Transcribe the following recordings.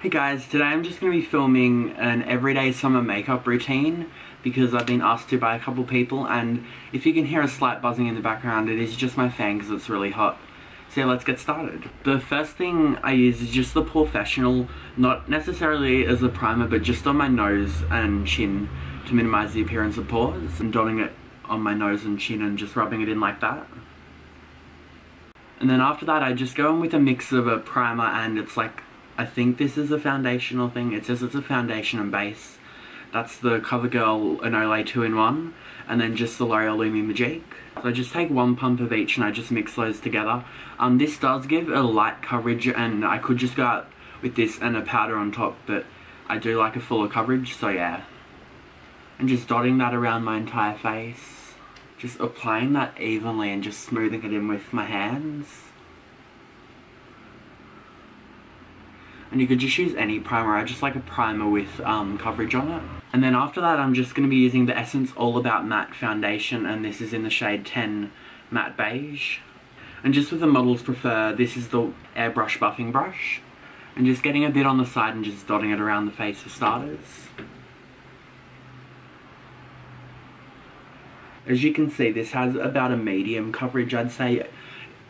Hey guys, today I'm just going to be filming an everyday summer makeup routine because I've been asked to by a couple people, and if you can hear a slight buzzing in the background, it is just my fan because it's really hot. So yeah, let's get started. The first thing I use is just the Professional, not necessarily as a primer, but just on my nose and chin to minimize the appearance of pores, and dotting it on my nose and chin and just rubbing it in like that. And then after that I just go in with a mix of a primer, and it's like, I think this is a foundational thing. It says it's a foundation and base. That's the CoverGirl Olay 2-in-1, and then just the L'Oreal Lumi Magique. So I just take one pump of each and I just mix those together. This does give a light coverage, and I could just go out with this and a powder on top, but I do like a fuller coverage, so yeah. And just dotting that around my entire face. Just applying that evenly and just smoothing it in with my hands. And you could just use any primer. I just like a primer with coverage on it. And then after that I'm just going to be using the Essence All About Matte Foundation, and this is in the shade 10 Matte Beige. And just with the Models Prefer, this is the Airbrush Buffing Brush. And just getting a bit on the side and just dotting it around the face for starters. As you can see, this has about a medium coverage. I'd say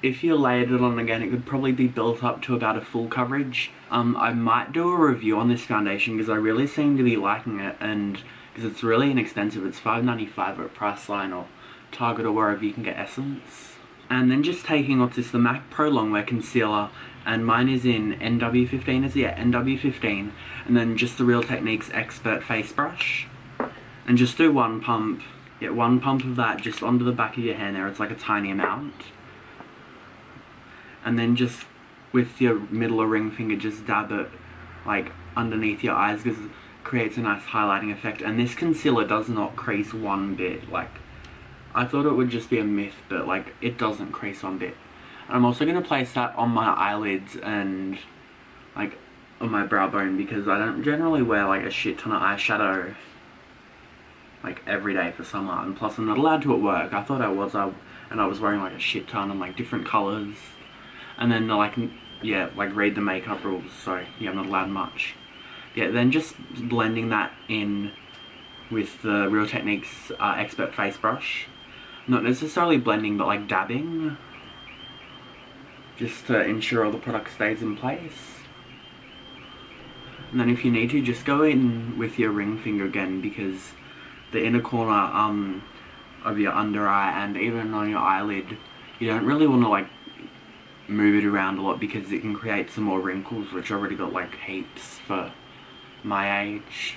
if you layered it on again, it could probably be built up to about a full coverage. I might do a review on this foundation because I really seem to be liking it, and because it's really inexpensive. It's $5.95 at Priceline or Target or wherever you can get Essence. And then just taking what's this, the MAC Pro Longwear Concealer, and mine is in NW15, NW15, and then just the Real Techniques Expert Face Brush. And just do one pump. Get one pump of that just onto the back of your hand there. It's like a tiny amount. And then just with your middle or ring finger, just dab it like underneath your eyes because it creates a nice highlighting effect. And this concealer does not crease one bit. Like, I thought it would just be a myth, but like, it doesn't crease one bit. And I'm also going to place that on my eyelids and like on my brow bone because I don't generally wear like a shit ton of eyeshadow like every day for summer, and plus I'm not allowed to at work. I thought I was, and I was wearing like a shit ton and like different colours. And then like, yeah, like read the makeup rules, so yeah, I'm not allowed much. Yeah, then just blending that in with the Real Techniques Expert Face Brush. Not necessarily blending, but like dabbing. Just to ensure all the product stays in place. And then if you need to, just go in with your ring finger again, because the inner corner of your under eye and even on your eyelid, you don't really want to like move it around a lot because it can create some more wrinkles, which I already got like heaps for my age.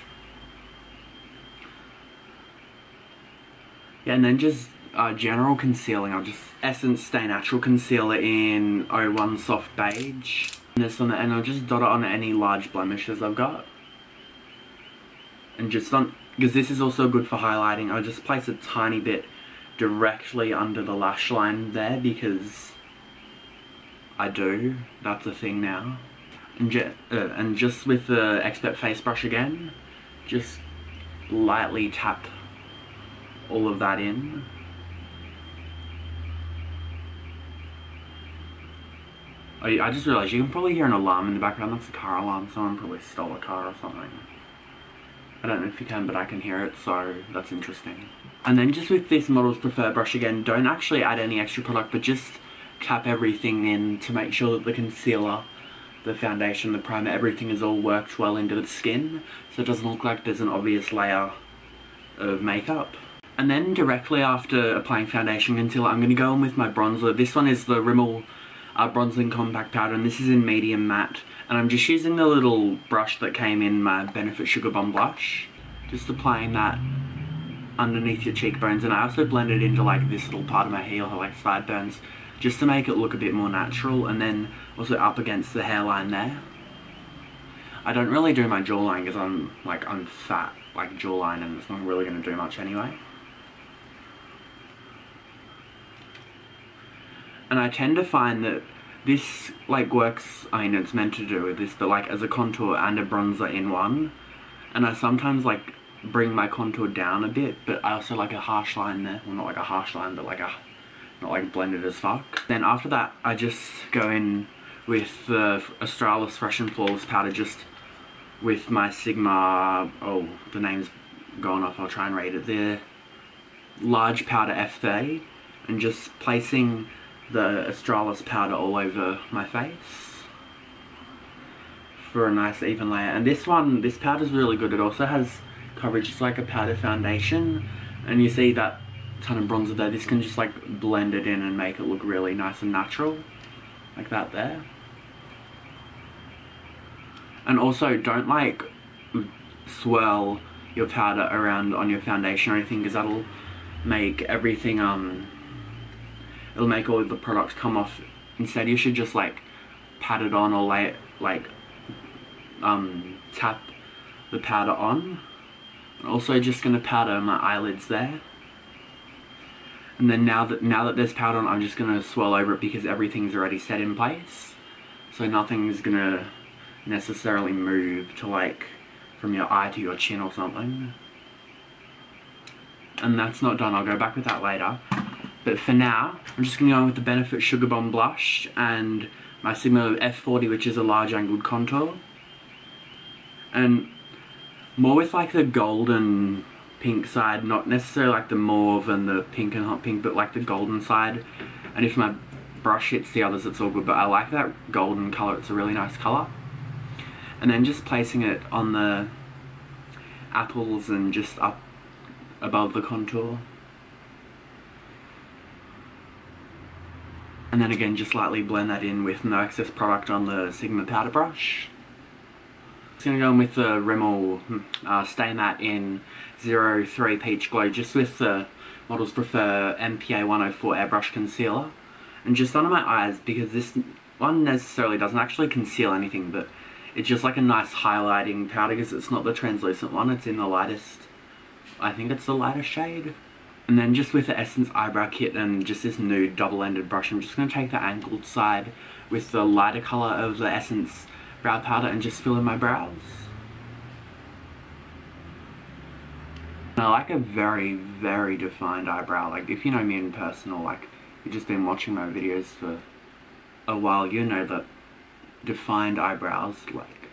Yeah, and then just general concealing. I'll just Essence Stay Natural Concealer in 01 Soft Beige. And this one, and I'll just dot it on any large blemishes I've got. And just on, because this is also good for highlighting, I'll just place a tiny bit directly under the lash line there because I do. That's a thing now. And just with the Expert Face Brush again, just lightly tap all of that in. I just realised you can probably hear an alarm in the background. That's a car alarm. Someone probably stole a car or something. I don't know if you can, but I can hear it, so that's interesting. And then just with this Models Prefer brush again, don't actually add any extra product, but just tap everything in to make sure that the concealer, the foundation, the primer, everything is all worked well into the skin, so it doesn't look like there's an obvious layer of makeup. And then directly after applying foundation concealer, I'm going to go in with my bronzer. This one is the Rimmel Bronzing Compact Powder, and this is in medium matte. And I'm just using the little brush that came in my Benefit Sugar Bomb blush. Just applying that underneath your cheekbones, and I also blend it into like this little part of my heel, like sideburns, just to make it look a bit more natural, and then also up against the hairline there. I don't really do my jawline because I'm fat, like jawline, and it's not really going to do much anyway. And I tend to find that this like works, I mean it's meant to do with this, but like as a contour and a bronzer in one. And I sometimes like bring my contour down a bit, but I also like a harsh line there. Well, not like a harsh line, but like a, not like blended as fuck. Then after that, I just go in with the Australis Fresh and Flawless powder just with my Sigma, oh, the name's gone off, I'll try and read it, the large powder F30, and just placing the Australis powder all over my face for a nice even layer. And this powder's really good. It also has coverage. It's like a powder foundation, and you see that ton of bronzer there. This can just like blend it in and make it look really nice and natural, like that there. And also don't like swirl your powder around on your foundation or anything, because that'll make everything it'll make all the products come off. Instead you should just like pat it on, or lay it like tap the powder on. I'm also just gonna powder my eyelids there. And then now that there's powder on, I'm just gonna swirl over it, because everything's already set in place. So nothing's gonna necessarily move to like from your eye to your chin or something. And that's not done, I'll go back with that later. But for now, I'm just gonna go with the Benefit Sugar Bomb blush and my Sigma F40, which is a large angled contour. And more with like the golden pink side, not necessarily like the mauve and the pink and hot pink, but like the golden side. And if my brush hits the others, it's all good, but I like that golden colour, it's a really nice colour. And then just placing it on the apples and just up above the contour. And then again, just lightly blend that in with no excess product on the Sigma powder brush. Just going to go in with the Rimmel Stay Matte in 03 Peach Glow, just with the Models Prefer MPA 104 Airbrush Concealer. And just under my eyes, because this one necessarily doesn't actually conceal anything, but it's just like a nice highlighting powder, because it's not the translucent one, it's in the lightest, I think it's the lighter shade. And then just with the Essence Eyebrow Kit and just this nude double-ended brush, I'm just going to take the angled side with the lighter colour of the Essence brow powder and just fill in my brows. And I like a very, very defined eyebrow. Like, if you know me in person, or like you've just been watching my videos for a while, you know that defined eyebrows like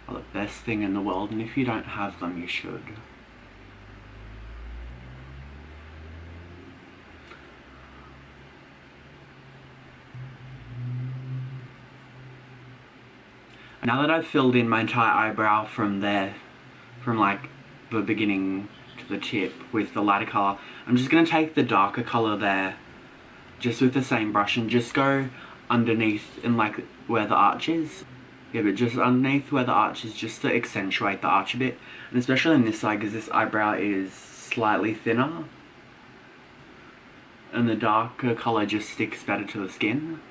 are the best thing in the world, and if you don't have them, you should. Now that I've filled in my entire eyebrow from there, from like the beginning to the tip with the lighter colour, I'm just going to take the darker colour there, just with the same brush, and just go underneath in like where the arch is. Yeah, but just underneath where the arch is, just to accentuate the arch a bit. And especially on this side, because this eyebrow is slightly thinner. And the darker colour just sticks better to the skin.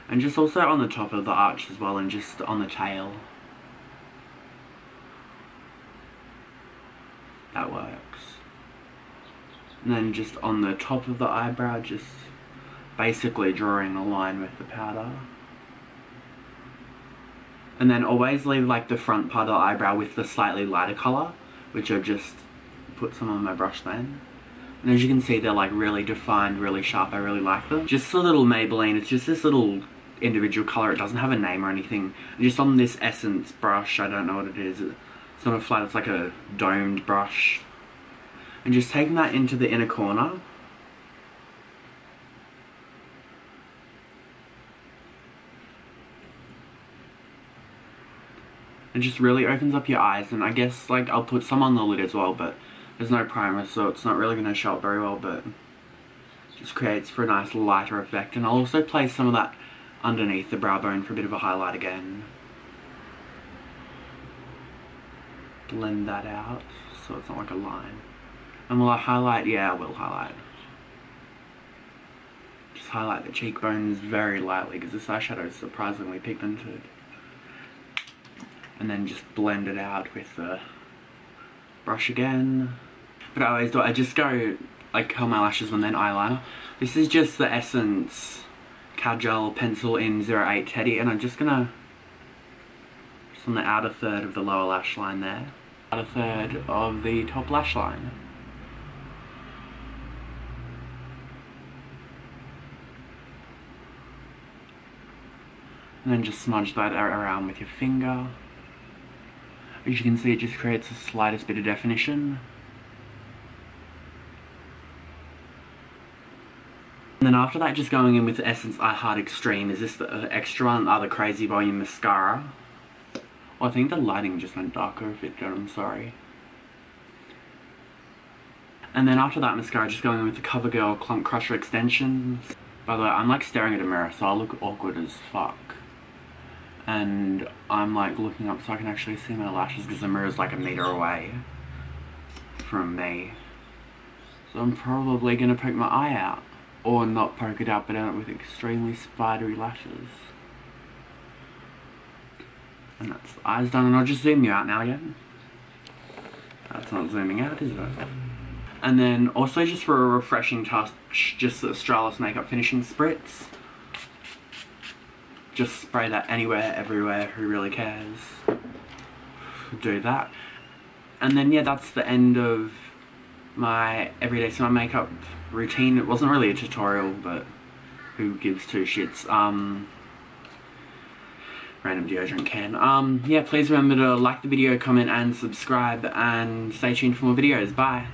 And just also on the top of the arch as well, and just on the tail. That works. And then just on the top of the eyebrow, just basically drawing a line with the powder. And then always leave like the front part of the eyebrow with the slightly lighter colour, which I've just put some on my brush then. And as you can see, they're like really defined, really sharp, I really like them. Just a little Maybelline, it's just this little individual colour, it doesn't have a name or anything. And just on this Essence brush, I don't know what it is, it's not a flat, it's like a domed brush. And just taking that into the inner corner. It just really opens up your eyes, and I guess like I'll put some on the lid as well, but there's no primer, so it's not really going to show up very well, but just creates for a nice lighter effect. And I'll also place some of that underneath the brow bone for a bit of a highlight again. Blend that out so it's not like a line. And will I highlight? Yeah, I will highlight. Just highlight the cheekbones very lightly, because this eyeshadow is surprisingly pigmented. And then just blend it out with the brush again. But I always do, I just go like curl my lashes and then eyeliner. This is just the Essence Kajal Pencil in 08 Teddy, and I'm just gonna, just on the outer third of the lower lash line there, outer third of the top lash line. And then just smudge that around with your finger. As you can see, it just creates the slightest bit of definition. And then after that, just going in with the Essence I Heart Extreme. Is this the extra one? The Crazy Volume Mascara. Oh, I think the lighting just went darker if it did, I'm sorry. And then after that mascara, just going in with the CoverGirl Clump Crusher Extensions. By the way, I'm like staring at a mirror, so I look awkward as fuck. And I'm like looking up so I can actually see my lashes because the mirror's like a meter away from me. So I'm probably gonna poke my eye out. Or not poke it out, but end up with extremely spidery lashes. And that's the eyes done, and I'll just zoom you out now again. That's not zooming out, is it? And then also just for a refreshing touch, just the Australis Makeup Finishing Spritz. Just spray that anywhere, everywhere, who really cares? Do that. And then yeah, that's the end of my everyday summer makeup routine. It wasn't really a tutorial, but who gives two shits? Random deodorant can. Yeah, please remember to like the video, comment and subscribe, and stay tuned for more videos. Bye.